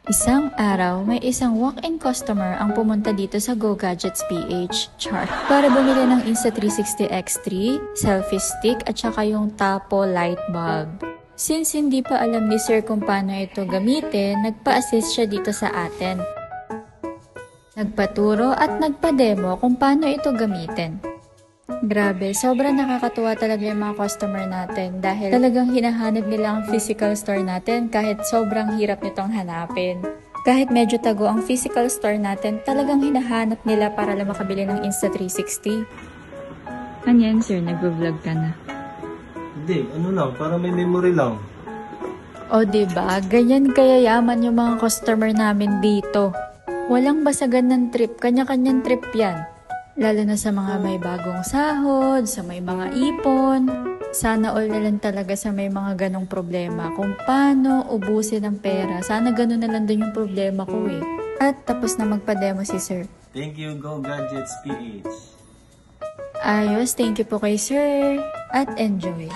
Isang araw, may isang walk-in customer ang pumunta dito sa Go Gadgets PH chart para bumili ng Insta360 X3, selfie stick at saka yung Tapo light bulb. Since hindi pa alam ni Sir kung paano ito gamitin, nagpa-assist siya dito sa atin. Nagpaturo at nagpa-demo kung paano ito gamitin. Grabe, sobrang nakakatuwa talaga yung mga customer natin dahil talagang hinahanap nila ang physical store natin kahit sobrang hirap nitong hanapin. Kahit medyo tago ang physical store natin, talagang hinahanap nila para lang makabili ng Insta360. Ano sir, nagvo-vlog ka na? Hindi, ano lang, para may memory lang. O diba, ganyan kayayaman yung mga customer namin dito. Walang basagan ng trip, kanya-kanyang trip yan. Lalo na sa mga may bagong sahod, sa may mga ipon. Sana all na lang talaga sa may mga ganong problema. Kung paano ubusin ang pera. Sana ganon na lang din yung problema ko eh. At tapos na magpa-demo si Sir. Thank you, Go Gadgets PH. Ayos, thank you po kay Sir. At enjoy.